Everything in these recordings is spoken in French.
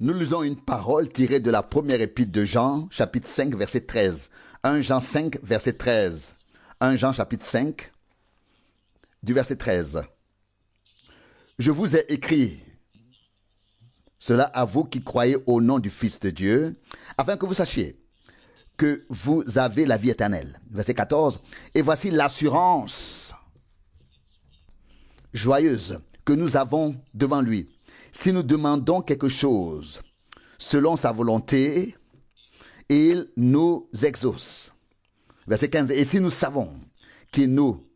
Nous lisons une parole tirée de la première épître de Jean, chapitre 5, verset 13. 1 Jean 5, verset 13. 1 Jean, chapitre 5, du verset 13. Je vous ai écrit cela à vous qui croyez au nom du Fils de Dieu, afin que vous sachiez que vous avez la vie éternelle. Verset 14. Et voici l'assurance joyeuse que nous avons devant lui. Si nous demandons quelque chose selon sa volonté, il nous exauce. Verset 15. Et si nous savons qu'il nous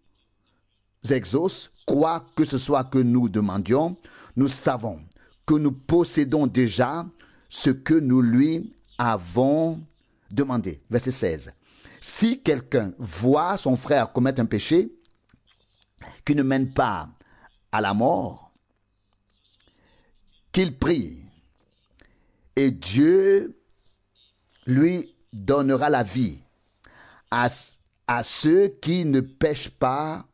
exauce, quoi que ce soit que nous demandions, nous savons que nous possédons déjà ce que nous lui avons demandé. Verset 16. Si quelqu'un voit son frère commettre un péché qui ne mène pas à la mort, qu'il prie et Dieu lui donnera la vie à ceux qui ne pêchent pas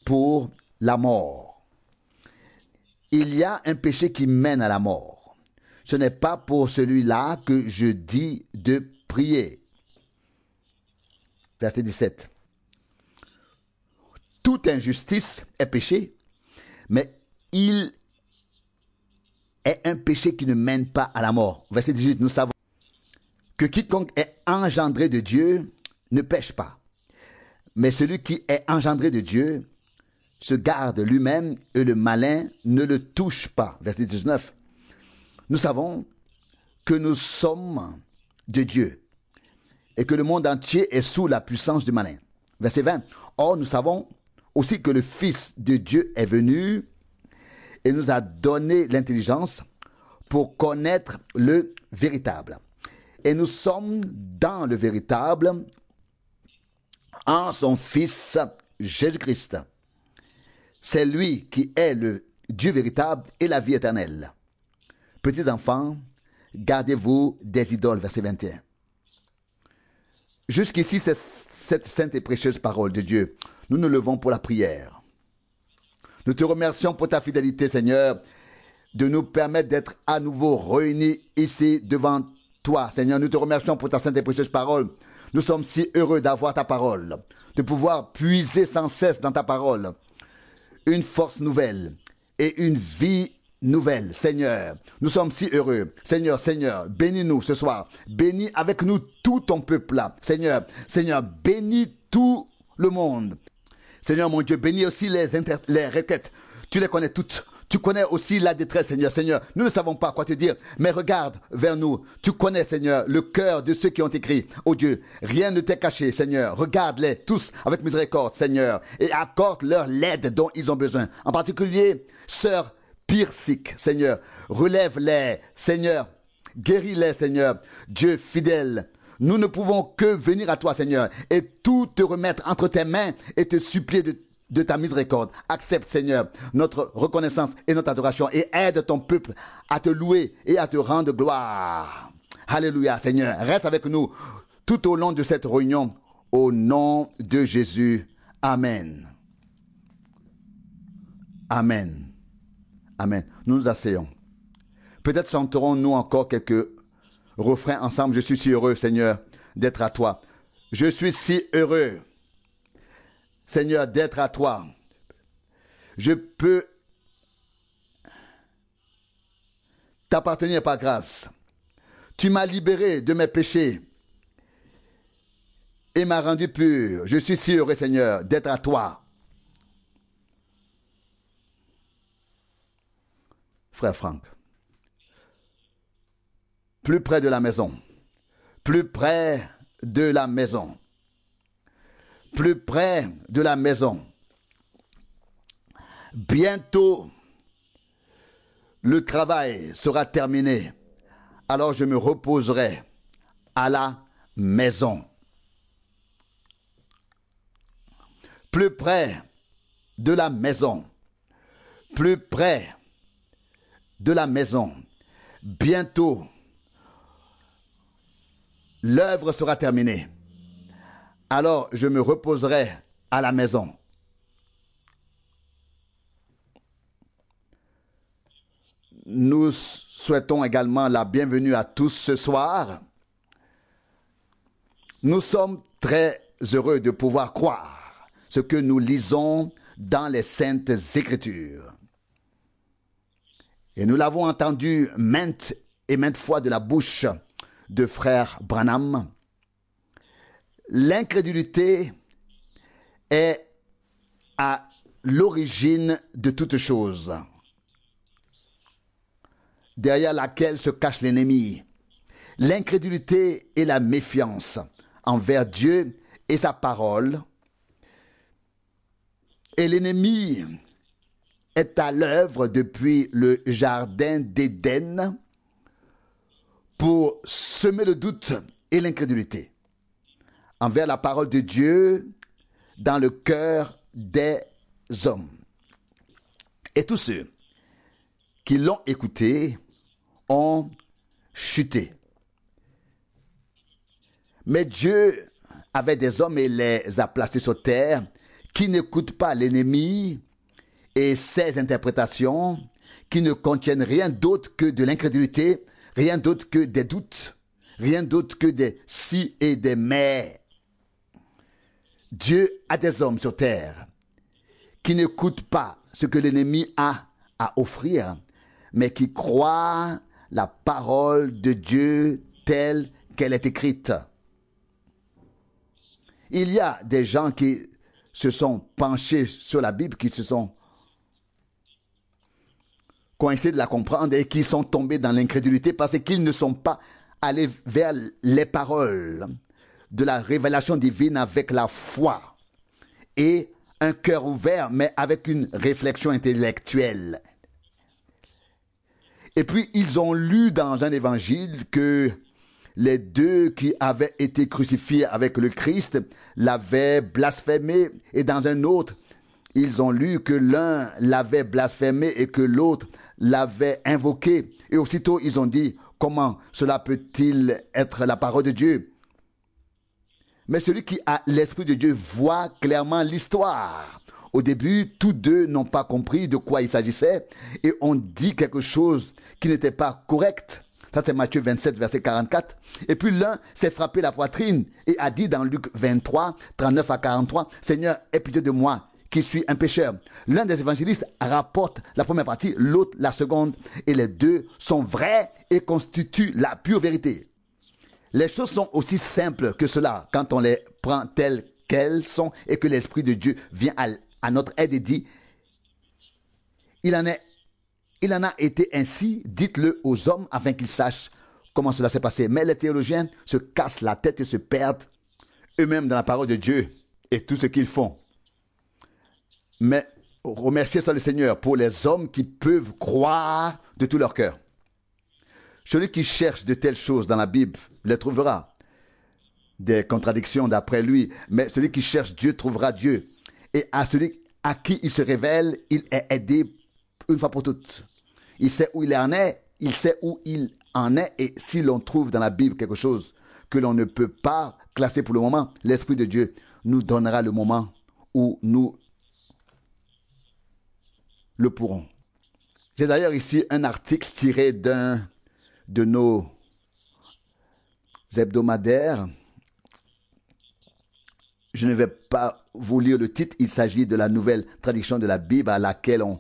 pour la mort. Il y a un péché qui mène à la mort. Ce n'est pas pour celui-là que je dis de prier. Verset 17. Toute injustice est péché, mais il est un péché qui ne mène pas à la mort. Verset 18, nous savons que quiconque est engendré de Dieu ne pêche pas. Mais celui qui est engendré de Dieu se garde lui-même et le malin ne le touche pas. Verset 19. Nous savons que nous sommes de Dieu et que le monde entier est sous la puissance du malin. Verset 20. Or, nous savons aussi que le Fils de Dieu est venu et nous a donné l'intelligence pour connaître le véritable. Et nous sommes dans le véritable en son Fils Jésus-Christ. C'est lui qui est le Dieu véritable et la vie éternelle. Petits enfants, gardez-vous des idoles. Verset 21. Jusqu'ici, c'est cette sainte et précieuse parole de Dieu. Nous nous levons pour la prière. Nous te remercions pour ta fidélité, Seigneur, de nous permettre d'être à nouveau réunis ici devant toi, Seigneur. Nous te remercions pour ta sainte et précieuse parole. Nous sommes si heureux d'avoir ta parole, de pouvoir puiser sans cesse dans ta parole une force nouvelle et une vie nouvelle, Seigneur. Nous sommes si heureux. Seigneur, bénis-nous ce soir. Bénis avec nous tout ton peuple là. Seigneur, bénis tout le monde. Seigneur, mon Dieu, bénis aussi les requêtes. Tu les connais toutes. Tu connais aussi la détresse, Seigneur. Nous ne savons pas quoi te dire, mais regarde vers nous. Tu connais, Seigneur, le cœur de ceux qui ont écrit. Oh Dieu, rien ne t'est caché, Seigneur. Regarde-les tous avec miséricorde, Seigneur, et accorde-leur l'aide dont ils ont besoin. En particulier, sœur Pirsic, Seigneur. Relève-les, Seigneur. Guéris-les, Seigneur. Dieu fidèle. Nous ne pouvons que venir à toi, Seigneur, et tout te remettre entre tes mains et te supplier de ta miséricorde. Accepte, Seigneur, notre reconnaissance et notre adoration et aide ton peuple à te louer et à te rendre gloire. Alléluia, Seigneur. Reste avec nous tout au long de cette réunion. Au nom de Jésus. Amen. Amen. Amen. Nous nous asseyons. Peut-être chanterons-nous encore quelques refrains ensemble. Je suis si heureux, Seigneur, d'être à toi. Je suis si heureux, Seigneur, d'être à toi. Je peux t'appartenir par grâce. Tu m'as libéré de mes péchés et m'as rendu pur. Je suis si heureux, Seigneur, d'être à toi. Frère Franck, plus près de la maison, plus près de la maison, plus près de la maison. Bientôt, le travail sera terminé, alors je me reposerai à la maison. Plus près de la maison, plus près de la maison. Bientôt, l'œuvre sera terminée. Alors je me reposerai à la maison. Nous souhaitons également la bienvenue à tous ce soir. Nous sommes très heureux de pouvoir croire ce que nous lisons dans les Saintes Écritures. Et nous l'avons entendu maintes et maintes fois de la bouche de frère Branham. L'incrédulité est à l'origine de toute chose, derrière laquelle se cache l'ennemi. L'incrédulité et la méfiance envers Dieu et sa parole. Et l'ennemi est à l'œuvre depuis le jardin d'Éden pour semer le doute et l'incrédulité envers la parole de Dieu dans le cœur des hommes. Et tous ceux qui l'ont écouté ont chuté. Mais Dieu avait des hommes et les a placés sur terre qui n'écoutent pas l'ennemi et ses interprétations, qui ne contiennent rien d'autre que de l'incrédulité, rien d'autre que des doutes, rien d'autre que des si et des mais. Dieu a des hommes sur terre qui n'écoutent pas ce que l'ennemi a à offrir, mais qui croient la parole de Dieu telle qu'elle est écrite. Il y a des gens qui se sont penchés sur la Bible, qui ont essayé de la comprendre et qui sont tombés dans l'incrédulité parce qu'ils ne sont pas allés vers les paroles de la révélation divine avec la foi et un cœur ouvert, mais avec une réflexion intellectuelle. Et puis, ils ont lu dans un évangile que les deux qui avaient été crucifiés avec le Christ l'avaient blasphémé, et dans un autre, ils ont lu que l'un l'avait blasphémé et que l'autre l'avait invoqué. Et aussitôt, ils ont dit, comment cela peut-il être la parole de Dieu? Mais celui qui a l'Esprit de Dieu voit clairement l'histoire. Au début, tous deux n'ont pas compris de quoi il s'agissait et ont dit quelque chose qui n'était pas correct. Ça, c'est Matthieu 27, verset 44. Et puis l'un s'est frappé la poitrine et a dit dans Luc 23, 39 à 43, « Seigneur, aie pitié de moi, qui suis un pécheur. » L'un des évangélistes rapporte la première partie, l'autre la seconde, et les deux sont vrais et constituent la pure vérité. Les choses sont aussi simples que cela quand on les prend telles qu'elles sont et que l'Esprit de Dieu vient à notre aide et dit, il en a été ainsi, dites-le aux hommes afin qu'ils sachent comment cela s'est passé. Mais les théologiens se cassent la tête et se perdent eux-mêmes dans la parole de Dieu et tout ce qu'ils font. Mais remerciez soit le Seigneur pour les hommes qui peuvent croire de tout leur cœur. Celui qui cherche de telles choses dans la Bible les trouvera. Des contradictions d'après lui, mais celui qui cherche Dieu trouvera Dieu. Et à celui à qui il se révèle, il est aidé une fois pour toutes. Il sait où il en est, il sait où il en est, et si l'on trouve dans la Bible quelque chose que l'on ne peut pas classer pour le moment, l'Esprit de Dieu nous donnera le moment où nous le pourrons. J'ai d'ailleurs ici un article tiré d'un de nos hebdomadaires. Je ne vais pas vous lire le titre, il s'agit de la nouvelle traduction de la Bible à laquelle ont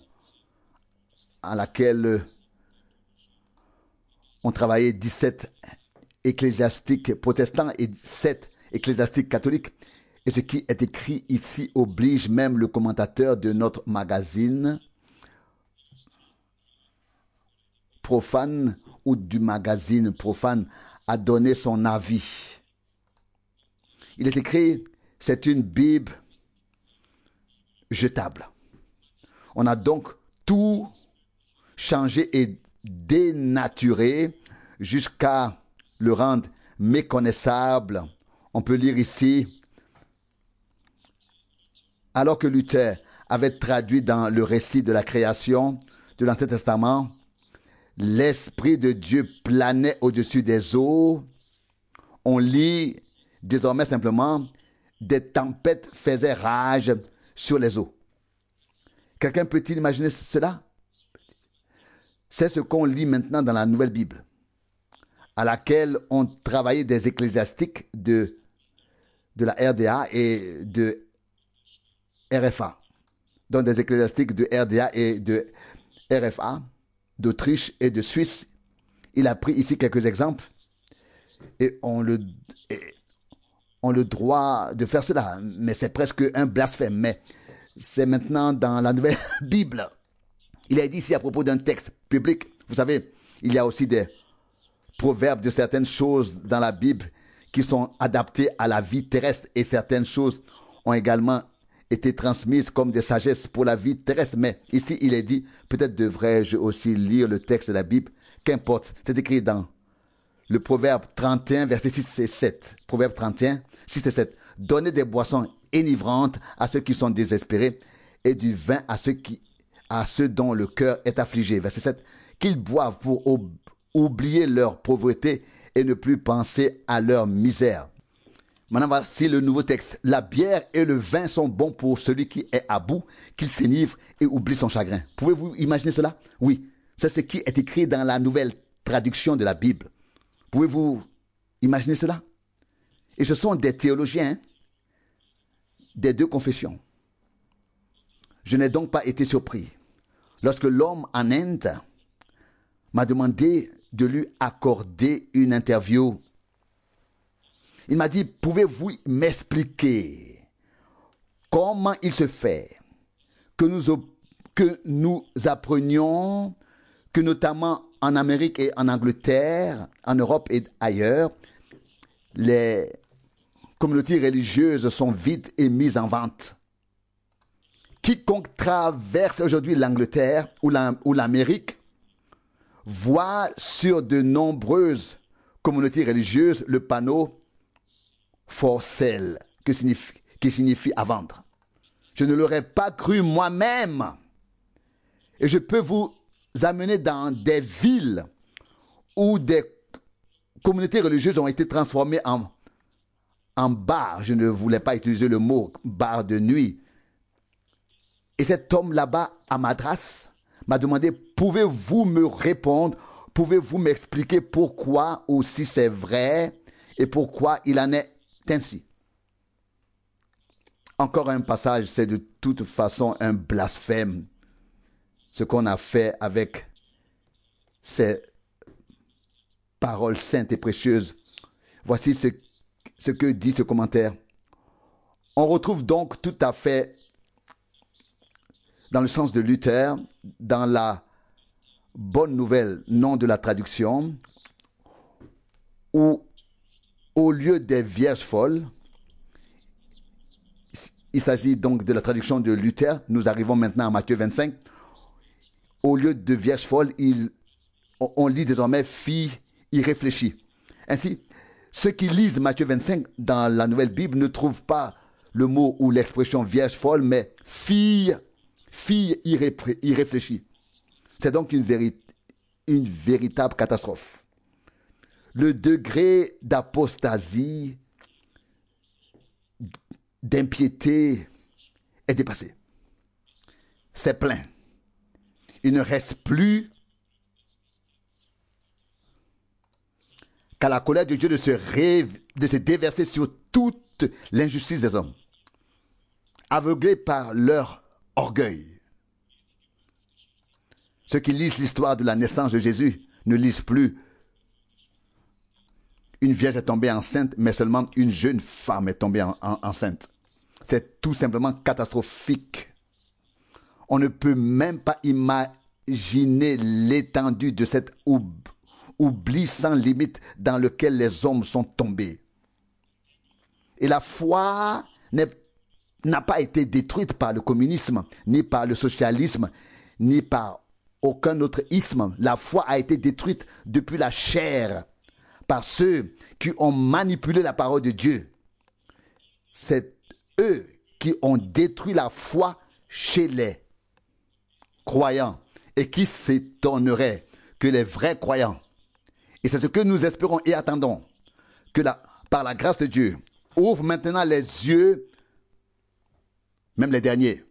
travaillé 17 ecclésiastiques protestants et 7 ecclésiastiques catholiques. Et ce qui est écrit ici oblige même le commentateur de notre magazine profane ou du magazine profane à donner son avis. Il est écrit, c'est une Bible jetable. On a donc tout changé et dénaturé jusqu'à le rendre méconnaissable. On peut lire ici, alors que Luther avait traduit dans le récit de la création de l'Ancien Testament, l'Esprit de Dieu planait au-dessus des eaux. On lit désormais simplement, des tempêtes faisaient rage sur les eaux. Quelqu'un peut-il imaginer cela? C'est ce qu'on lit maintenant dans la Nouvelle Bible, à laquelle ont travaillé des ecclésiastiques de la RDA et de RFA. Donc des ecclésiastiques de RDA et de RFA, d'Autriche et de Suisse. Il a pris ici quelques exemples et on le droit de faire cela, mais c'est presque un blasphème. Mais c'est maintenant dans la Nouvelle Bible. Il est dit ici à propos d'un texte public. Vous savez, il y a aussi des proverbes de certaines choses dans la Bible qui sont adaptées à la vie terrestre et certaines choses ont également été transmises comme des sagesses pour la vie terrestre. Mais ici, il est dit, peut-être devrais-je aussi lire le texte de la Bible. Qu'importe, c'est écrit dans le Proverbe 31, verset 6 et 7. Proverbe 31, 6 et 7. Donnez des boissons enivrantes à ceux qui sont désespérés et du vin à ceux dont le cœur est affligé. Verset 7. Qu'ils boivent pour oublier leur pauvreté et ne plus penser à leur misère. Maintenant, voici le nouveau texte. La bière et le vin sont bons pour celui qui est à bout, qu'il s'enivre et oublie son chagrin. Pouvez-vous imaginer cela? Oui, c'est ce qui est écrit dans la nouvelle traduction de la Bible. Pouvez-vous imaginer cela? Et ce sont des théologiens des deux confessions. Je n'ai donc pas été surpris lorsque l'homme en Inde m'a demandé de lui accorder une interview. Il m'a dit, pouvez-vous m'expliquer comment il se fait que nous apprenions que notamment en Amérique et en Angleterre, en Europe et ailleurs, les communautés religieuses sont vides et mises en vente. Quiconque traverse aujourd'hui l'Angleterre ou l'Amérique voit sur de nombreuses communautés religieuses le panneau « for sale » qui signifie à vendre. Je ne l'aurais pas cru moi-même. Et je peux vous amener dans des villes où des communautés religieuses ont été transformées en bars. Je ne voulais pas utiliser le mot bar de nuit. Et cet homme là-bas à Madras m'a demandé, pouvez-vous me répondre, pouvez-vous m'expliquer pourquoi ou si c'est vrai et pourquoi il en est ainsi. Encore un passage, c'est de toute façon un blasphème. Ce qu'on a fait avec ces paroles saintes et précieuses. Voici ce que dit ce commentaire. On retrouve donc tout à fait, dans le sens de Luther, dans la bonne nouvelle, nom de la traduction, où au lieu des vierges folles, il s'agit donc de la traduction de Luther. Nous arrivons maintenant à Matthieu 25. Au lieu de vierges folles, on lit désormais filles irréfléchies. Ainsi, ceux qui lisent Matthieu 25 dans la Nouvelle Bible ne trouvent pas le mot ou l'expression vierge folle, mais fille irréfléchie. C'est donc une véritable catastrophe. Le degré d'apostasie, d'impiété est dépassé. C'est plein. Il ne reste plus qu'à la colère de Dieu de se déverser sur toute l'injustice des hommes, aveuglés par leur orgueil. Ceux qui lisent l'histoire de la naissance de Jésus ne lisent plus une vierge est tombée enceinte, mais seulement une jeune femme est tombée enceinte. C'est tout simplement catastrophique. On ne peut même pas imaginer l'étendue de cet oubli sans limite dans lequel les hommes sont tombés. Et la foi n'a pas été détruite par le communisme, ni par le socialisme, ni par aucun autre isme. La foi a été détruite depuis la chair par ceux qui ont manipulé la parole de Dieu. C'est eux qui ont détruit la foi chez les croyants et qui s'étonneraient que les vrais croyants, et c'est ce que nous espérons et attendons, que par la grâce de Dieu, ouvre maintenant les yeux, même les derniers.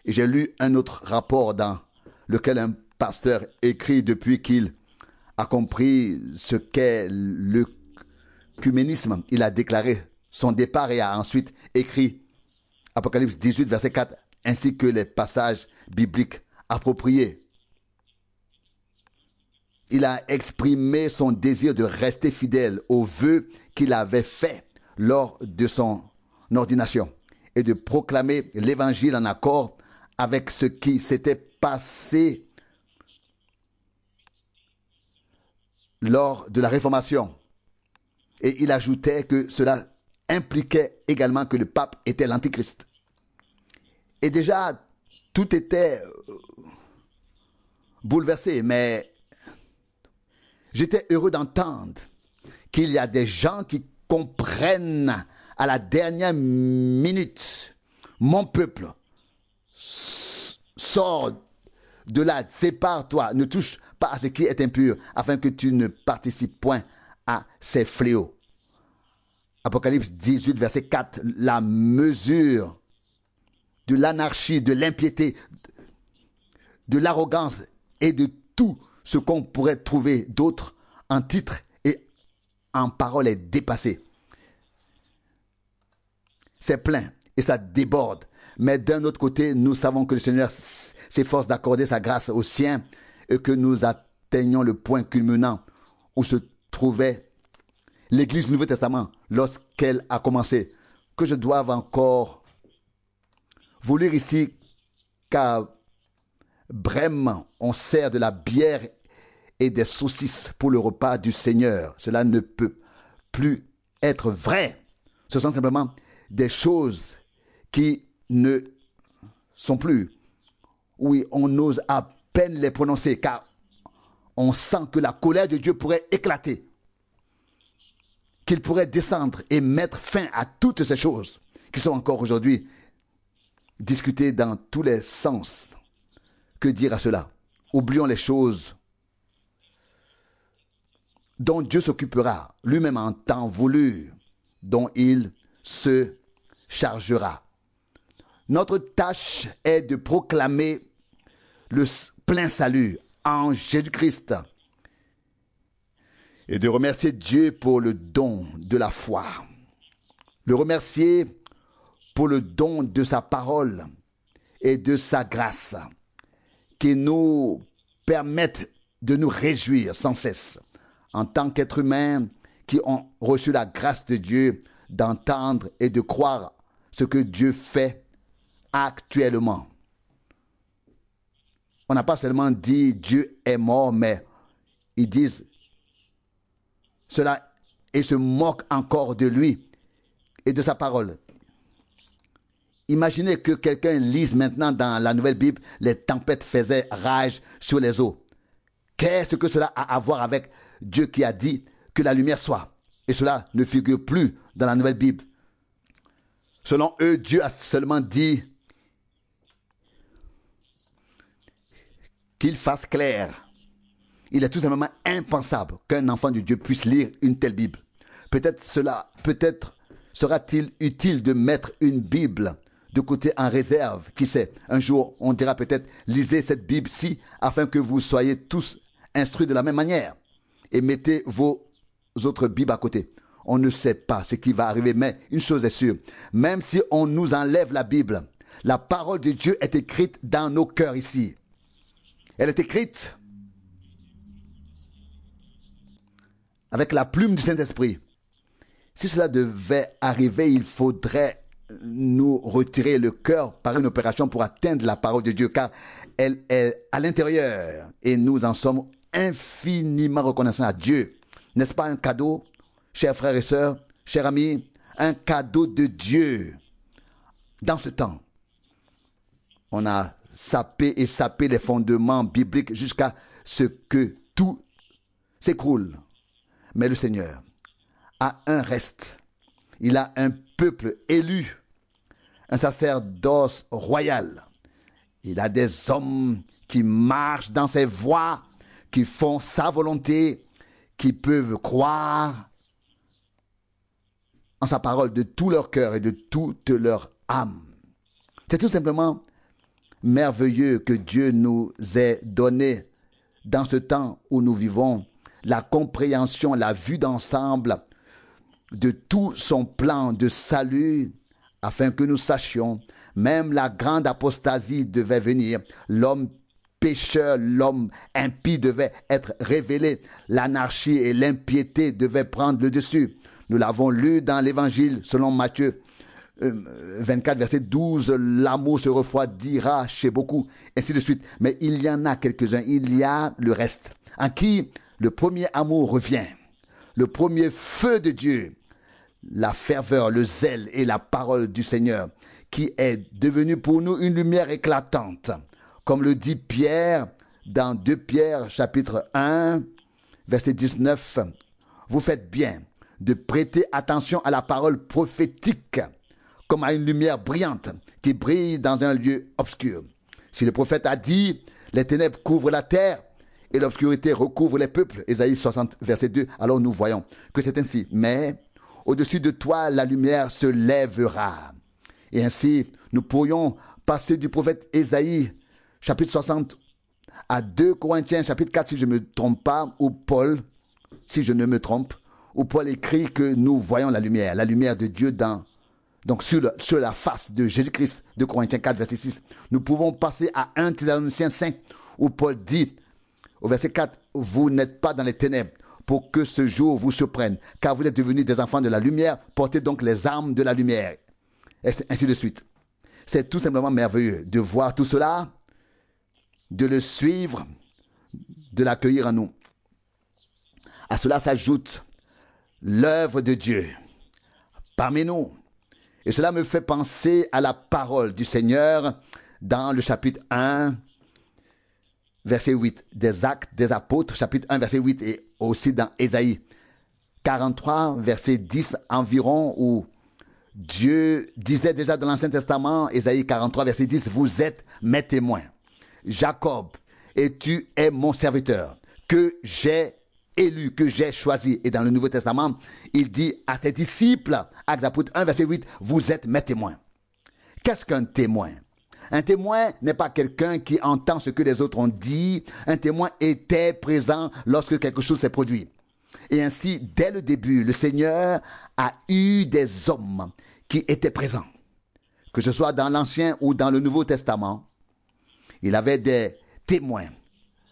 Et j'ai lu un autre rapport dans lequel un pasteur écrit depuis qu'il a compris ce qu'est l'œcuménisme. Il a déclaré son départ et a ensuite écrit Apocalypse 18, verset 4, ainsi que les passages bibliques appropriés. Il a exprimé son désir de rester fidèle aux vœux qu'il avait faits lors de son ordination et de proclamer l'évangile en accord avec ce qui s'était passé lors de la Réformation. Et il ajoutait que cela impliquait également que le pape était l'Antichrist. Et déjà, tout était bouleversé, mais j'étais heureux d'entendre qu'il y a des gens qui comprennent à la dernière minute, mon peuple, sors de là, sépare-toi, ne touche pas à ce qui est impur, afin que tu ne participes point à ces fléaux. Apocalypse 18, verset 4, la mesure de l'anarchie, de l'impiété, de l'arrogance et de tout ce qu'on pourrait trouver d'autre en titre et en parole est dépassé. C'est plein et ça déborde. Mais d'un autre côté, nous savons que le Seigneur s'efforce d'accorder sa grâce aux siens et que nous atteignons le point culminant où se trouvait l'Église du Nouveau Testament lorsqu'elle a commencé. Que je doive encore vous lire ici, car Brême, on sert de la bière et des saucisses pour le repas du Seigneur. Cela ne peut plus être vrai. Ce sont simplement des choses qui ne sont plus. Oui, on ose à peine les prononcer, car on sent que la colère de Dieu pourrait éclater, qu'il pourrait descendre et mettre fin à toutes ces choses qui sont encore aujourd'hui discutées dans tous les sens. Que dire à cela? Oublions les choses dont Dieu s'occupera lui-même en temps voulu, dont il se chargera. Notre tâche est de proclamer le plein salut en Jésus-Christ et de remercier Dieu pour le don de la foi, le remercier pour le don de sa parole et de sa grâce qui nous permettent de nous réjouir sans cesse en tant qu'êtres humains qui ont reçu la grâce de Dieu d'entendre et de croire ce que Dieu fait actuellement. On n'a pas seulement dit Dieu est mort, mais ils disent cela et se moquent encore de lui et de sa parole. Imaginez que quelqu'un lise maintenant dans la Nouvelle Bible, les tempêtes faisaient rage sur les eaux. Qu'est-ce que cela a à voir avec Dieu qui a dit que la lumière soit? Et cela ne figure plus dans la Nouvelle Bible. Selon eux, Dieu a seulement dit qu'il fasse clair. Il est tout simplement impensable qu'un enfant de Dieu puisse lire une telle Bible. Peut-être sera-t-il utile de mettre une Bible de côté en réserve. Qui sait, un jour, on dira peut-être, lisez cette Bible-ci afin que vous soyez tous instruits de la même manière. Et mettez vos autres Bibles à côté. On ne sait pas ce qui va arriver, mais une chose est sûre. Même si on nous enlève la Bible, la parole de Dieu est écrite dans nos cœurs ici. Elle est écrite avec la plume du Saint-Esprit. Si cela devait arriver, il faudrait nous retirer le cœur par une opération pour atteindre la parole de Dieu, car elle est à l'intérieur et nous en sommes infiniment reconnaissants à Dieu. N'est-ce pas un cadeau, chers frères et sœurs, chers amis, un cadeau de Dieu? Dans ce temps, on a sapé les fondements bibliques jusqu'à ce que tout s'écroule. Mais le Seigneur a un reste. Il a un peuple élu, un sacerdoce royal. Il a des hommes qui marchent dans ses voies, qui font sa volonté, qui peuvent croire en sa parole de tout leur cœur et de toute leur âme. C'est tout simplement merveilleux que Dieu nous ait donné dans ce temps où nous vivons, la compréhension, la vue d'ensemble de tout son plan de salut, afin que nous sachions, même la grande apostasie devait venir, l'homme pécheur, l'homme impie devait être révélé, l'anarchie et l'impiété devaient prendre le dessus. Nous l'avons lu dans l'évangile selon Matthieu 24, verset 12, l'amour se refroidira chez beaucoup, ainsi de suite. Mais il y en a quelques-uns, il y a le reste, en qui le premier amour revient, le premier feu de Dieu, la ferveur, le zèle et la parole du Seigneur, qui est devenue pour nous une lumière éclatante. Comme le dit Pierre dans 2 Pierre, chapitre 1, verset 19, vous faites bien de prêter attention à la parole prophétique, comme à une lumière brillante qui brille dans un lieu obscur. Si le prophète a dit, les ténèbres couvrent la terre et l'obscurité recouvre les peuples, Ésaïe 60, verset 2, alors nous voyons que c'est ainsi. Mais au-dessus de toi, la lumière se lèvera. Et ainsi, nous pourrions passer du prophète Ésaïe, chapitre 60, à 2 Corinthiens, chapitre 4, si je ne me trompe pas, où Paul, si je ne me trompe, où Paul écrit que nous voyons la lumière de Dieu donc sur la face de Jésus-Christ, de Corinthiens 4, verset 6. Nous pouvons passer à 1 Thessaloniciens 5, où Paul dit, au verset 4, vous n'êtes pas dans les ténèbres, pour que ce jour vous surprenne, car vous êtes devenus des enfants de la lumière, portez donc les armes de la lumière. Et ainsi de suite. C'est tout simplement merveilleux de voir tout cela, de le suivre, de l'accueillir en nous. À cela s'ajoute l'œuvre de Dieu parmi nous. Et cela me fait penser à la parole du Seigneur dans le chapitre 1, verset 8, des Actes des Apôtres, chapitre 1, verset 8, et aussi dans Ésaïe 43, verset 10 environ, où Dieu disait déjà dans l'Ancien Testament, Ésaïe 43, verset 10, vous êtes mes témoins, Jacob, et tu es mon serviteur, que j'ai élu, que j'ai choisi. Et dans le Nouveau Testament, il dit à ses disciples, Actes des Apôtres 1, verset 8, vous êtes mes témoins. Qu'est-ce qu'un témoin? Un témoin n'est pas quelqu'un qui entend ce que les autres ont dit. Un témoin était présent lorsque quelque chose s'est produit. Et ainsi, dès le début, le Seigneur a eu des hommes qui étaient présents. Que ce soit dans l'Ancien ou dans le Nouveau Testament, il avait des témoins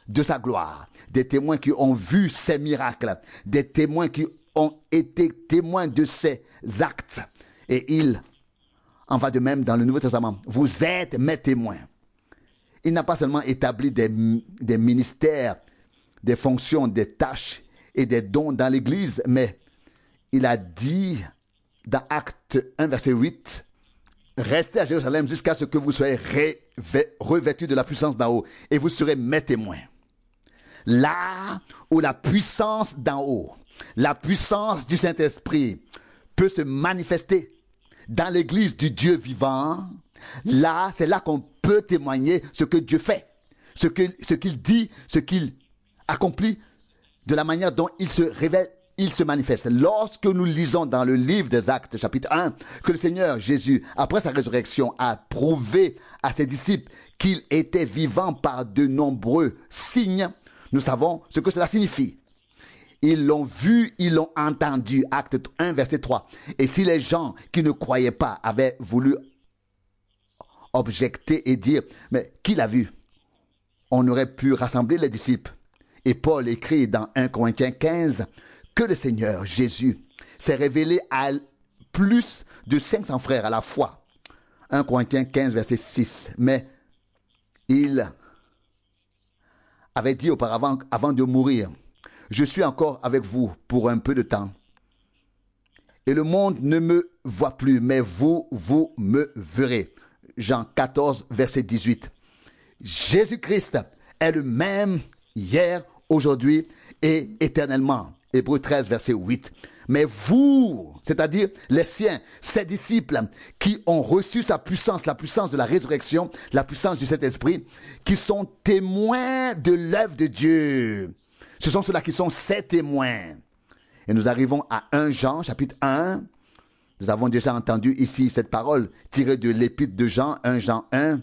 de sa gloire, des témoins qui ont vu ses miracles, des témoins qui ont été témoins de ses actes. Et il en va de même dans le Nouveau Testament. Vous êtes mes témoins. Il n'a pas seulement établi des ministères, des fonctions, des tâches et des dons dans l'Église, mais il a dit dans Acte 1, verset 8, restez à Jérusalem jusqu'à ce que vous soyez revêtus de la puissance d'en haut, et vous serez mes témoins. Là où la puissance d'en haut, la puissance du Saint-Esprit peut se manifester dans l'église du Dieu vivant, là, c'est là qu'on peut témoigner ce que Dieu fait, ce qu'il dit, ce qu'il accomplit, de la manière dont il se révèle, il se manifeste. Lorsque nous lisons dans le livre des Actes, chapitre 1, que le Seigneur Jésus, après sa résurrection, a prouvé à ses disciples qu'il était vivant par de nombreux signes, nous savons ce que cela signifie. Ils l'ont vu, ils l'ont entendu. Acte 1, verset 3. Et si les gens qui ne croyaient pas avaient voulu objecter et dire, mais qui l'a vu? On aurait pu rassembler les disciples. Et Paul écrit dans 1 Corinthiens 15 que le Seigneur Jésus s'est révélé à plus de 500 frères à la fois. 1 Corinthiens 15, verset 6. Mais il avait dit auparavant, avant de mourir, je suis encore avec vous pour un peu de temps. Et le monde ne me voit plus, mais vous me verrez. Jean 14, verset 18. Jésus-Christ est le même hier, aujourd'hui et éternellement. Hébreux 13, verset 8. Mais vous, c'est-à-dire les siens, ses disciples qui ont reçu sa puissance, la puissance de la résurrection, la puissance du Saint-Esprit, qui sont témoins de l'œuvre de Dieu. Ce sont ceux-là qui sont ses témoins. Et nous arrivons à 1 Jean, chapitre 1. Nous avons déjà entendu ici cette parole tirée de l'épître de Jean, 1 Jean 1,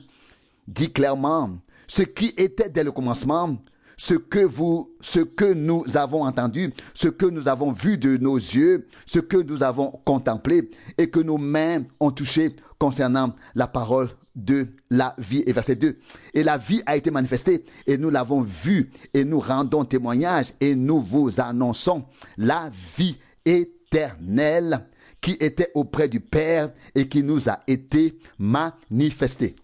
dit clairement, ce qui était dès le commencement, ce que nous avons entendu, ce que nous avons vu de nos yeux, ce que nous avons contemplé et que nos mains ont touché concernant la parole de la vie. Et verset 2. Et la vie a été manifestée et nous l'avons vue et nous rendons témoignage et nous vous annonçons la vie éternelle qui était auprès du Père et qui nous a été manifestée.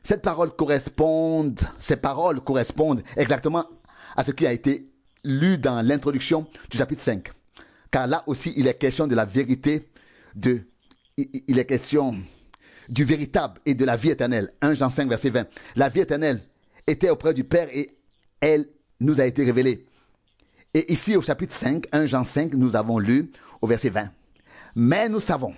Ces paroles correspondent exactement à ce qui a été lu dans l'introduction du chapitre 5. Car là aussi, il est question de la vérité, il est question du véritable et de la vie éternelle. 1 Jean 5, verset 20. La vie éternelle était auprès du Père et elle nous a été révélée. Et ici, au chapitre 5, 1 Jean 5, nous avons lu au verset 20. Mais nous savons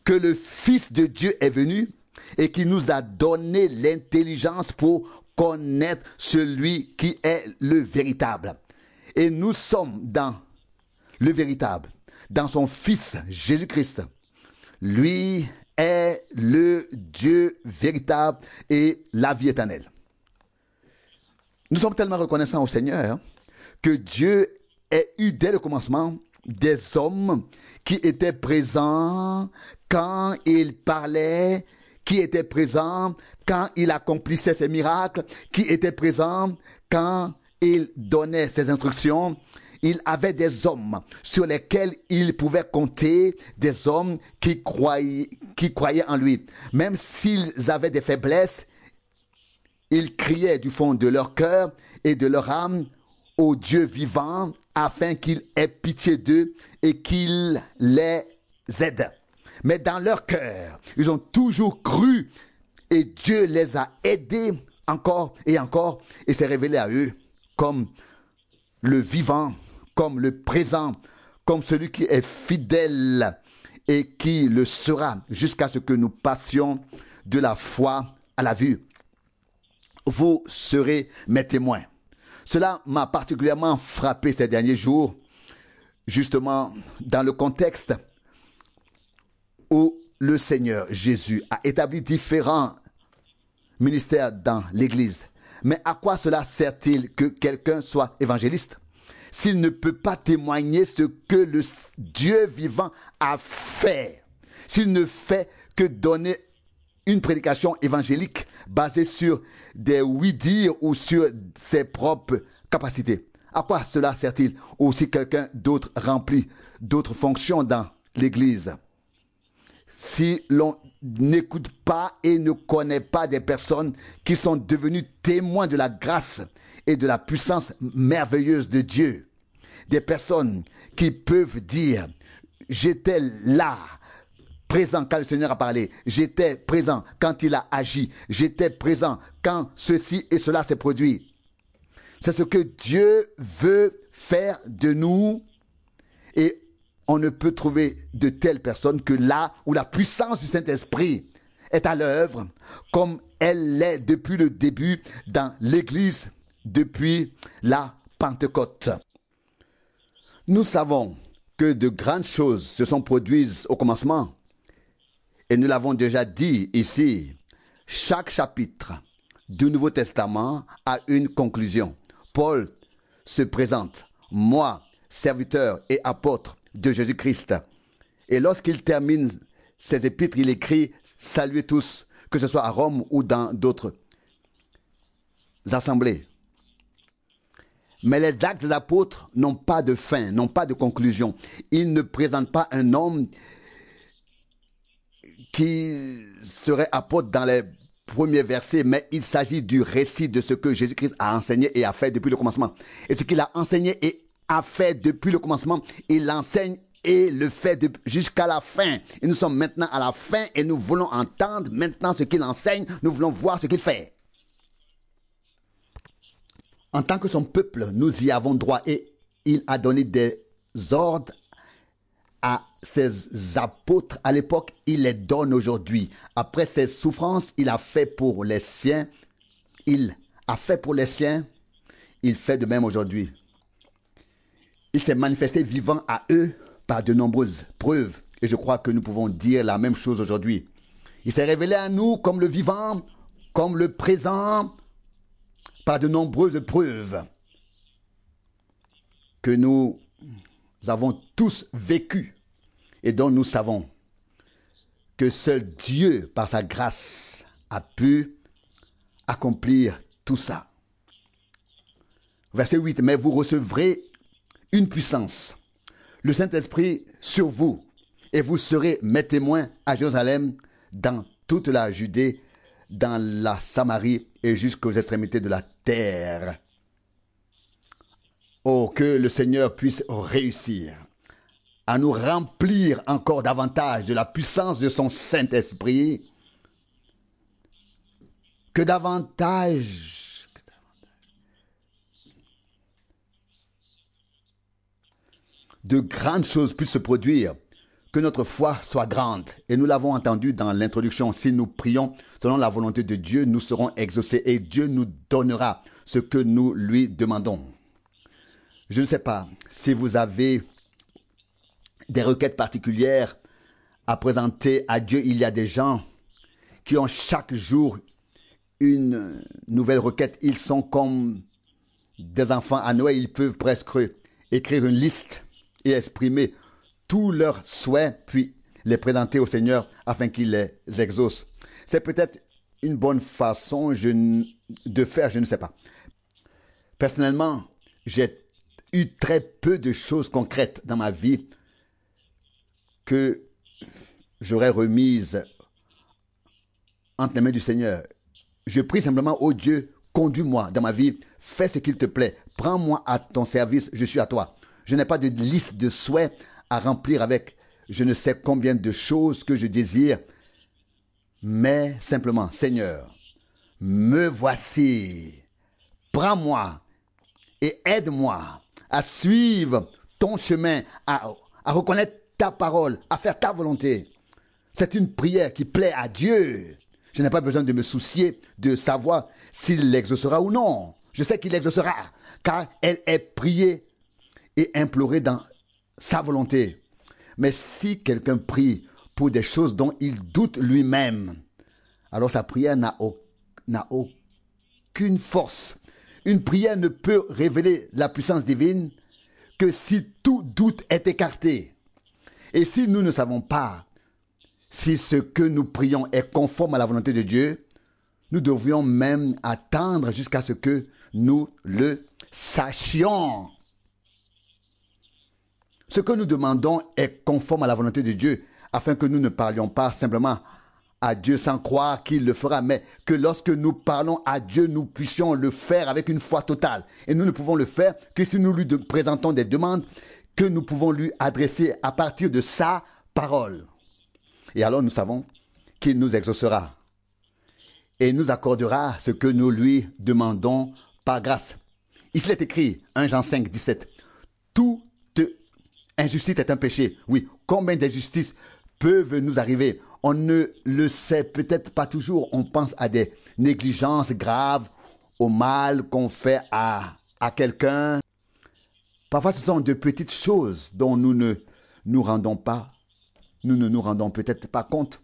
que le Fils de Dieu est venu et qui nous a donné l'intelligence pour connaître celui qui est le véritable. Et nous sommes dans le véritable, dans son Fils Jésus-Christ. Lui est le Dieu véritable et la vie éternelle. Nous sommes tellement reconnaissants au Seigneur que Dieu ait eu dès le commencement des hommes qui étaient présents quand il parlait, qui était présent quand il accomplissait ses miracles, qui était présent quand il donnait ses instructions. Il avait des hommes sur lesquels il pouvait compter, des hommes qui croyaient en lui. Même s'ils avaient des faiblesses, ils criaient du fond de leur cœur et de leur âme au Dieu vivant afin qu'il ait pitié d'eux et qu'il les aide. Mais dans leur cœur, ils ont toujours cru et Dieu les a aidés encore et encore et s'est révélé à eux comme le vivant, comme le présent, comme celui qui est fidèle et qui le sera jusqu'à ce que nous passions de la foi à la vue. Vous serez mes témoins. Cela m'a particulièrement frappé ces derniers jours, justement dans le contexte où le Seigneur Jésus a établi différents ministères dans l'Église. Mais à quoi cela sert-il que quelqu'un soit évangéliste s'il ne peut pas témoigner ce que le Dieu vivant a fait, s'il ne fait que donner une prédication évangélique basée sur des oui-dire ou sur ses propres capacités? À quoi cela sert-il? Ou si quelqu'un d'autre remplit d'autres fonctions dans l'Église? Si l'on n'écoute pas et ne connaît pas des personnes qui sont devenues témoins de la grâce et de la puissance merveilleuse de Dieu, des personnes qui peuvent dire « J'étais là », présent quand le Seigneur a parlé, j'étais présent quand il a agi, j'étais présent quand ceci et cela s'est produit. C'est ce que Dieu veut faire de nous et on ne peut trouver de telles personnes que là où la puissance du Saint-Esprit est à l'œuvre, comme elle l'est depuis le début dans l'Église, depuis la Pentecôte. Nous savons que de grandes choses se sont produites au commencement. Et nous l'avons déjà dit ici, chaque chapitre du Nouveau Testament a une conclusion. Paul se présente, moi, serviteur et apôtre de Jésus-Christ. Et lorsqu'il termine ses épîtres, il écrit « Saluez tous », que ce soit à Rome ou dans d'autres assemblées. Mais les actes des apôtres n'ont pas de fin, n'ont pas de conclusion. Ils ne présentent pas un homme qui serait apôtre dans les premiers versets, mais il s'agit du récit de ce que Jésus-Christ a enseigné et a fait depuis le commencement. Et ce qu'il a enseigné et a fait depuis le commencement, il l'enseigne et le fait jusqu'à la fin. Et nous sommes maintenant à la fin et nous voulons entendre maintenant ce qu'il enseigne, nous voulons voir ce qu'il fait. En tant que son peuple, nous y avons droit et il a donné des ordres à ses apôtres à l'époque, il les donne aujourd'hui. Après ses souffrances, il a fait pour les siens. Il a fait pour les siens. Il fait de même aujourd'hui. Il s'est manifesté vivant à eux par de nombreuses preuves. Et je crois que nous pouvons dire la même chose aujourd'hui. Il s'est révélé à nous comme le vivant, comme le présent, par de nombreuses preuves que nous avons tous vécues et dont nous savons que seul Dieu, par sa grâce, a pu accomplir tout ça. Verset 8, mais vous recevrez une puissance, le Saint-Esprit sur vous, et vous serez mes témoins à Jérusalem, dans toute la Judée, dans la Samarie et jusqu'aux extrémités de la terre. Oh, que le Seigneur puisse réussir à nous remplir encore davantage de la puissance de son Saint-Esprit, que davantage de grandes choses puissent se produire, que notre foi soit grande. Et nous l'avons entendu dans l'introduction, si nous prions selon la volonté de Dieu, nous serons exaucés et Dieu nous donnera ce que nous lui demandons. Je ne sais pas si vous avez des requêtes particulières à présenter à Dieu. Il y a des gens qui ont chaque jour une nouvelle requête. Ils sont comme des enfants à Noël. Ils peuvent presque écrire une liste et exprimer tous leurs souhaits, puis les présenter au Seigneur afin qu'il les exauce. C'est peut-être une bonne façon de faire, je ne sais pas. Personnellement, j'ai eu très peu de choses concrètes dans ma vie que j'aurais remises entre les mains du Seigneur. Je prie simplement, ô Dieu, conduis-moi dans ma vie, fais ce qu'il te plaît, prends-moi à ton service, je suis à toi. Je n'ai pas de liste de souhaits à remplir avec je ne sais combien de choses que je désire, mais simplement, Seigneur, me voici, prends-moi et aide-moi à suivre ton chemin, à reconnaître ta parole, à faire ta volonté. C'est une prière qui plaît à Dieu. Je n'ai pas besoin de me soucier de savoir s'il l'exaucera ou non. Je sais qu'il l'exaucera, car elle est priée et implorée dans sa volonté. Mais si quelqu'un prie pour des choses dont il doute lui-même, alors sa prière n'a aucune force. Une prière ne peut révéler la puissance divine que si tout doute est écarté. Et si nous ne savons pas si ce que nous prions est conforme à la volonté de Dieu, nous devrions même attendre jusqu'à ce que nous le sachions. Ce que nous demandons est conforme à la volonté de Dieu, afin que nous ne parlions pas simplement à Dieu sans croire qu'il le fera, mais que lorsque nous parlons à Dieu, nous puissions le faire avec une foi totale. Et nous ne pouvons le faire que si nous lui présentons des demandes que nous pouvons lui adresser à partir de sa parole. Et alors nous savons qu'il nous exaucera et nous accordera ce que nous lui demandons par grâce. Ici est écrit, 1 Jean 5, 17, toute injustice est un péché. Oui, combien d'injustices peuvent nous arriver? On ne le sait peut-être pas toujours. On pense à des négligences graves, au mal qu'on fait à quelqu'un. Parfois, ce sont de petites choses dont nous ne nous rendons peut-être pas compte,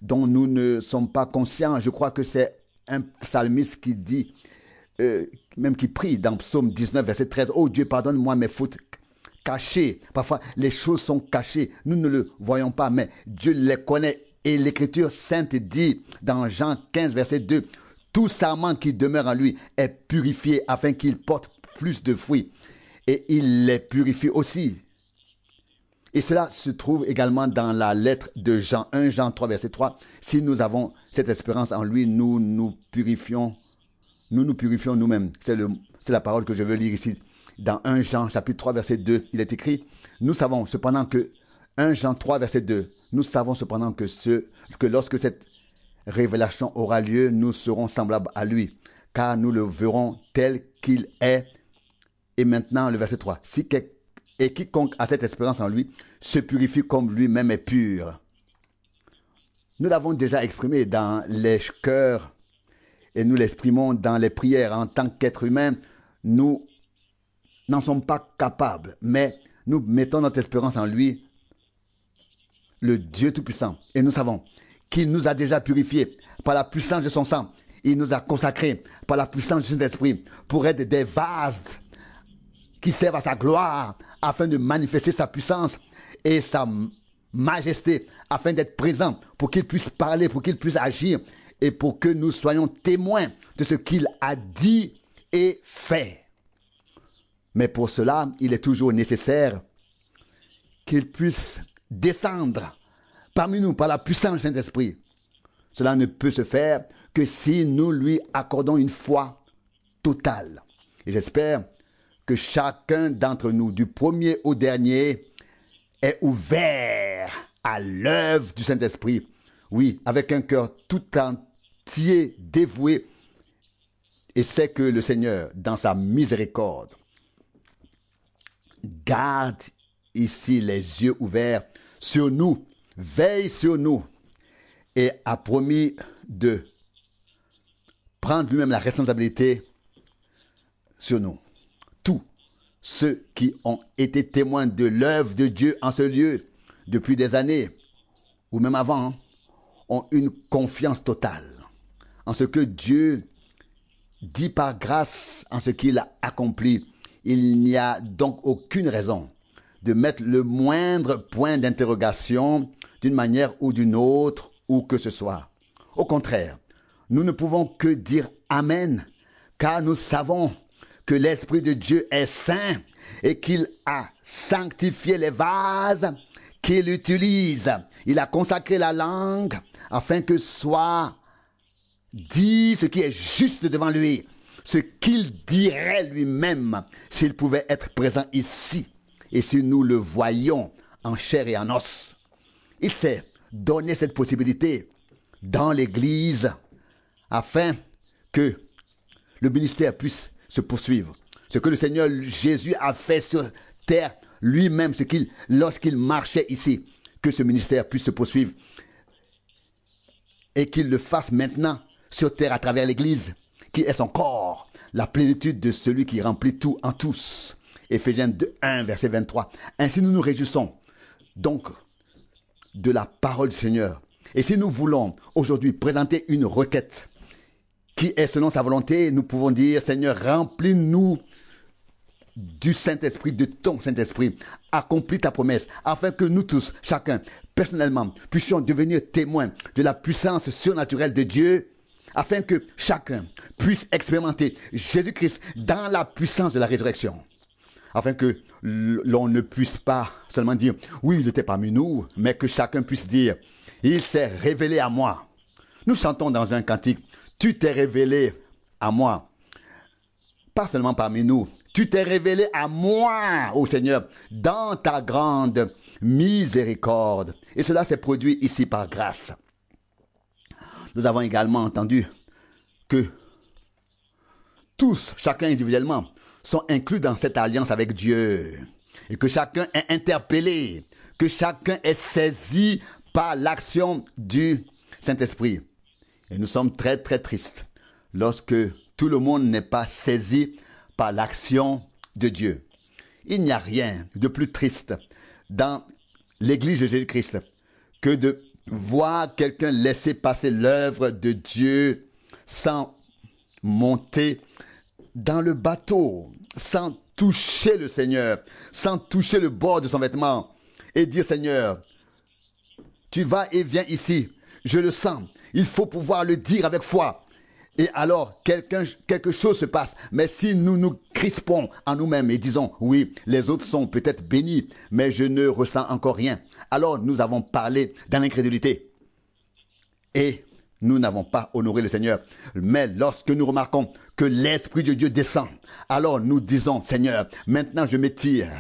dont nous ne sommes pas conscients. Je crois que c'est un psalmiste qui dit, même qui prie dans Psaume 19, verset 13, « Oh Dieu, pardonne-moi mes fautes cachées. » Parfois, les choses sont cachées. Nous ne le voyons pas, mais Dieu les connaît. Et l'Écriture sainte dit dans Jean 15, verset 2, « Tout sarment qui demeure en lui est purifié afin qu'il porte plus de fruits. » Et il les purifie aussi. Et cela se trouve également dans la lettre de Jean 1, Jean 3, verset 3. Si nous avons cette espérance en lui, nous nous purifions nous-mêmes. C'est la parole que je veux lire ici. Dans 1 Jean, chapitre 3, verset 2, il est écrit, nous savons cependant que, 1 Jean 3, verset 2, nous savons cependant que lorsque cette révélation aura lieu, nous serons semblables à lui, car nous le verrons tel qu'il est. Et maintenant, le verset 3, et quiconque a cette espérance en lui se purifie comme lui-même est pur. Nous l'avons déjà exprimé dans les chœurs et nous l'exprimons dans les prières. En tant qu'être humain, nous n'en sommes pas capables, mais nous mettons notre espérance en lui, le Dieu Tout-Puissant. Et nous savons qu'il nous a déjà purifiés par la puissance de son sang. il nous a consacrés par la puissance du Saint-Esprit pour être des vases qui servent à sa gloire afin de manifester sa puissance et sa majesté, afin d'être présent pour qu'il puisse parler, pour qu'il puisse agir et pour que nous soyons témoins de ce qu'il a dit et fait. Mais pour cela, il est toujours nécessaire qu'il puisse descendre parmi nous par la puissance du Saint-Esprit. Cela ne peut se faire que si nous lui accordons une foi totale. Et j'espère que chacun d'entre nous, du premier au dernier, est ouvert à l'œuvre du Saint-Esprit. Oui, avec un cœur tout entier dévoué, et sait que le Seigneur, dans sa miséricorde, garde ici les yeux ouverts sur nous, veille sur nous, et a promis de prendre lui-même la responsabilité sur nous. Tous ceux qui ont été témoins de l'œuvre de Dieu en ce lieu depuis des années, ou même avant, ont une confiance totale en ce que Dieu dit par grâce, en ce qu'il a accompli. Il n'y a donc aucune raison de mettre le moindre point d'interrogation d'une manière ou d'une autre, où que ce soit. Au contraire, nous ne pouvons que dire Amen, car nous savons que l'Esprit de Dieu est saint et qu'il a sanctifié les vases qu'il utilise. Il a consacré la langue afin que soit dit ce qui est juste devant lui, ce qu'il dirait lui-même s'il pouvait être présent ici et si nous le voyions en chair et en os. Il s'est donné cette possibilité dans l'Église afin que le ministère puisse se poursuivre. Ce que le Seigneur Jésus a fait sur terre lui-même, lorsqu'il marchait ici, que ce ministère puisse se poursuivre et qu'il le fasse maintenant sur terre à travers l'Église, qui est son corps, la plénitude de celui qui remplit tout en tous. Éphésiens 1, verset 23. Ainsi nous nous réjouissons donc de la parole du Seigneur. Et si nous voulons aujourd'hui présenter une requête qui est selon sa volonté, nous pouvons dire, Seigneur, remplis-nous du Saint-Esprit, de ton Saint-Esprit, accomplis ta promesse, afin que nous tous, chacun, personnellement, puissions devenir témoins de la puissance surnaturelle de Dieu, afin que chacun puisse expérimenter Jésus-Christ dans la puissance de la résurrection. Afin que l'on ne puisse pas seulement dire, oui, il était parmi nous, mais que chacun puisse dire, il s'est révélé à moi. Nous chantons dans un cantique, tu t'es révélé à moi. Pas seulement parmi nous, tu t'es révélé à moi, ô Seigneur, dans ta grande miséricorde. Et cela s'est produit ici par grâce. Nous avons également entendu que tous, chacun individuellement, sont inclus dans cette alliance avec Dieu. Et que chacun est interpellé, que chacun est saisi par l'action du Saint-Esprit. Et nous sommes très très tristes lorsque tout le monde n'est pas saisi par l'action de Dieu. Il n'y a rien de plus triste dans l'Église de Jésus-Christ que de voir quelqu'un laisser passer l'œuvre de Dieu sans monter dans le bateau, sans toucher le Seigneur, sans toucher le bord de son vêtement et dire, Seigneur, tu vas et viens ici, je le sens, il faut pouvoir le dire avec foi. Et alors, quelque chose se passe. Mais si nous nous crispons en nous-mêmes et disons, oui, les autres sont peut-être bénis, mais je ne ressens encore rien, alors nous avons parlé dans l'incrédulité. Et nous n'avons pas honoré le Seigneur. Mais lorsque nous remarquons que l'Esprit de Dieu descend, alors nous disons, Seigneur, maintenant je m'étire,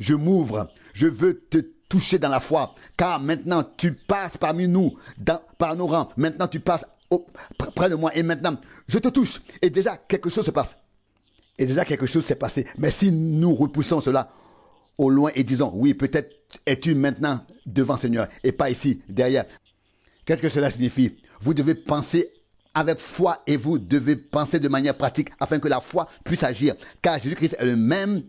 je m'ouvre, je veux te toucher dans la foi, car maintenant tu passes parmi nous, par nos rangs, maintenant tu passes près de moi et maintenant je te touche et déjà quelque chose se passe et déjà quelque chose s'est passé. Mais si nous repoussons cela au loin et disons oui, peut-être es-tu maintenant devant Seigneur et pas ici derrière, qu'est-ce que cela signifie? Vous devez penser avec foi et vous devez penser de manière pratique afin que la foi puisse agir, car Jésus-Christ est le même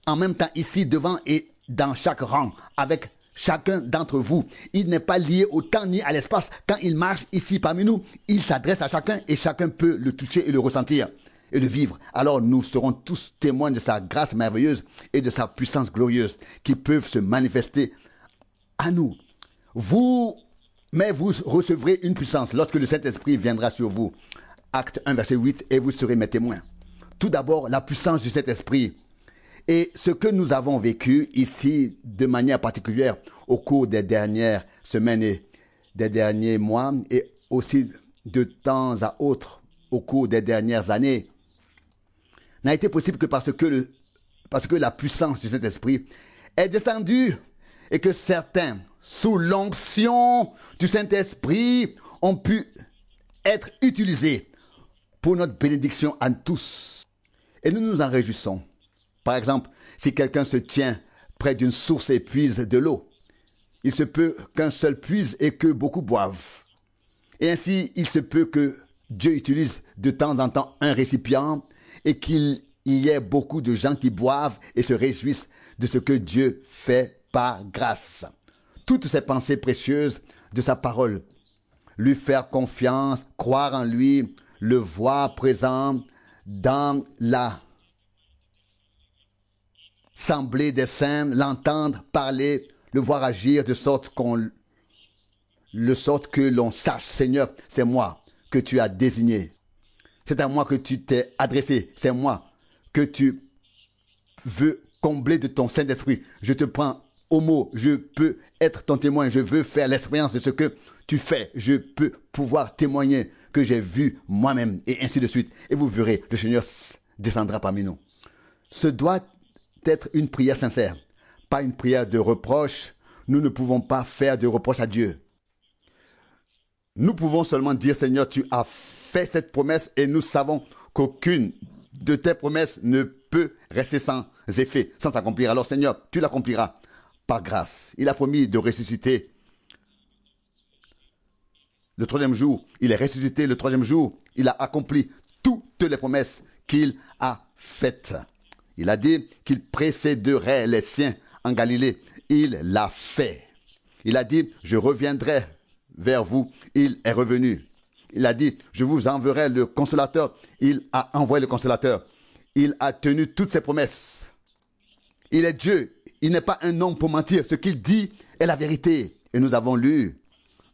en même temps ici devant et dans chaque rang avec chacun d'entre vous. Il n'est pas lié au temps ni à l'espace. Quand il marche ici parmi nous, il s'adresse à chacun et chacun peut le toucher et le ressentir et le vivre. Alors nous serons tous témoins de sa grâce merveilleuse et de sa puissance glorieuse qui peuvent se manifester à nous. Mais vous recevrez une puissance lorsque le Saint-Esprit viendra sur vous. Acte 1, verset 8, et vous serez mes témoins. Tout d'abord, la puissance du Saint-Esprit. Et ce que nous avons vécu ici de manière particulière au cours des dernières semaines et des derniers mois et aussi de temps à autre au cours des dernières années n'a été possible que parce que la puissance du Saint-Esprit est descendue et que certains, sous l'onction du Saint-Esprit, ont pu être utilisés pour notre bénédiction à tous. Et nous nous en réjouissons. Par exemple, si quelqu'un se tient près d'une source et puise de l'eau, il se peut qu'un seul puise et que beaucoup boivent. Et ainsi, il se peut que Dieu utilise de temps en temps un récipient et qu'il y ait beaucoup de gens qui boivent et se réjouissent de ce que Dieu fait par grâce. Toutes ces pensées précieuses de sa parole, lui faire confiance, croire en lui, le voir présent dans la assemblée des saints, l'entendre parler, le voir agir de sorte que l'on sache, Seigneur, c'est moi que tu as désigné. C'est à moi que tu t'es adressé. C'est moi que tu veux combler de ton Saint-Esprit. Je te prends au mot. Je peux être ton témoin. Je veux faire l'expérience de ce que tu fais. Je peux pouvoir témoigner que j'ai vu moi-même et ainsi de suite. Et vous verrez, le Seigneur descendra parmi nous. Ce doit être une prière sincère, pas une prière de reproche. Nous ne pouvons pas faire de reproche à Dieu. Nous pouvons seulement dire, Seigneur, tu as fait cette promesse et nous savons qu'aucune de tes promesses ne peut rester sans effet, sans s'accomplir. Alors, Seigneur, tu l'accompliras par grâce. Il a promis de ressusciter le troisième jour. Il est ressuscité le troisième jour. Il a accompli toutes les promesses qu'il a faites. Il a dit qu'il précéderait les siens en Galilée. Il l'a fait. Il a dit, je reviendrai vers vous. Il est revenu. Il a dit, je vous enverrai le consolateur. Il a envoyé le consolateur. Il a tenu toutes ses promesses. Il est Dieu. Il n'est pas un homme pour mentir. Ce qu'il dit est la vérité. Et nous avons lu,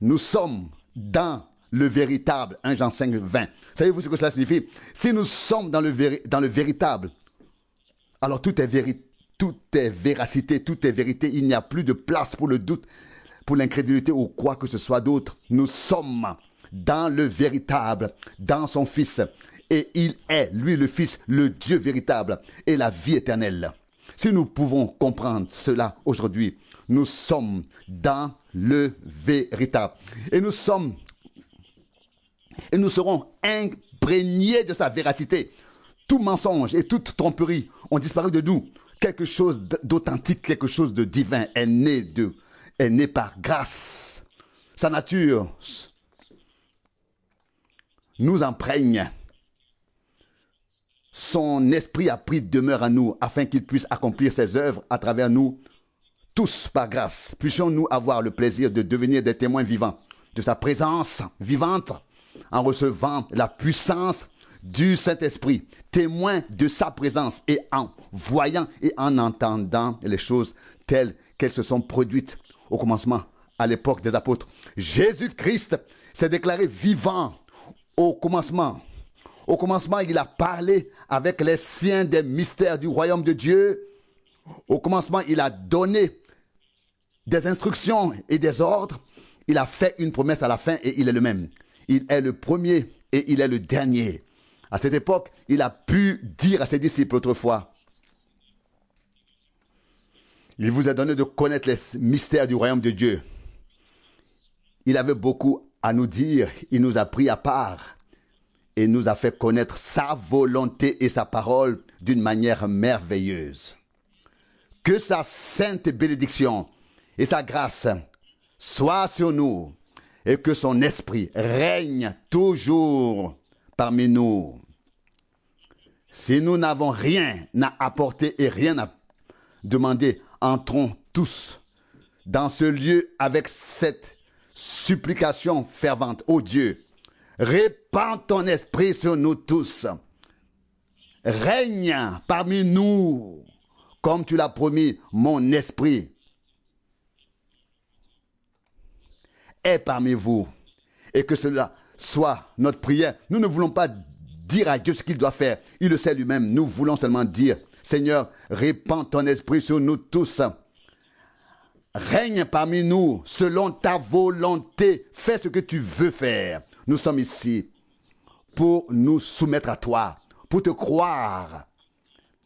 nous sommes dans le véritable. 1 Jean 5, 20. Savez-vous ce que cela signifie? Si nous sommes dans le véritable, alors tout est véracité, tout est vérité. Il n'y a plus de place pour le doute, pour l'incrédulité ou quoi que ce soit d'autre. Nous sommes dans le véritable, dans son Fils. Et il est, lui le Fils, le Dieu véritable et la vie éternelle. Si nous pouvons comprendre cela aujourd'hui, nous sommes dans le véritable. Et nous serons imprégnés de sa véracité. Tout mensonge et toute tromperie ont disparu de nous. Quelque chose d'authentique, quelque chose de divin est né par grâce. Sa nature nous imprègne. Son esprit a pris demeure en nous afin qu'il puisse accomplir ses œuvres à travers nous, tous par grâce. Puissions-nous avoir le plaisir de devenir des témoins vivants de sa présence vivante en recevant la puissance du Saint-Esprit, témoins de sa présence et en voyant et en entendant les choses telles qu'elles se sont produites au commencement, à l'époque des apôtres. Jésus-Christ s'est déclaré vivant au commencement. Au commencement, il a parlé avec les siens des mystères du royaume de Dieu. Au commencement, il a donné des instructions et des ordres. Il a fait une promesse à la fin et il est le même. Il est le premier et il est le dernier. À cette époque, il a pu dire à ses disciples autrefois, il vous a donné de connaître les mystères du royaume de Dieu. Il avait beaucoup à nous dire. Il nous a pris à part et nous a fait connaître sa volonté et sa parole d'une manière merveilleuse. Que sa sainte bénédiction et sa grâce soient sur nous et que son esprit règne toujours parmi nous. Si nous n'avons rien à apporter et rien à demander, entrons tous dans ce lieu avec cette supplication fervente. Ô Dieu, répands ton esprit sur nous tous. Règne parmi nous, comme tu l'as promis, mon esprit est parmi vous. Et que cela soit notre prière. Nous ne voulons pas dire à Dieu ce qu'il doit faire. Il le sait lui-même. Nous voulons seulement dire, Seigneur, répands ton esprit sur nous tous. Règne parmi nous selon ta volonté. Fais ce que tu veux faire. Nous sommes ici pour nous soumettre à toi, pour te croire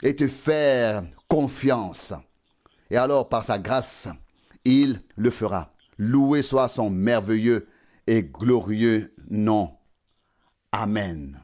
et te faire confiance. Et alors, par sa grâce, il le fera. Loué soit son merveilleux et glorieux nom. Amen.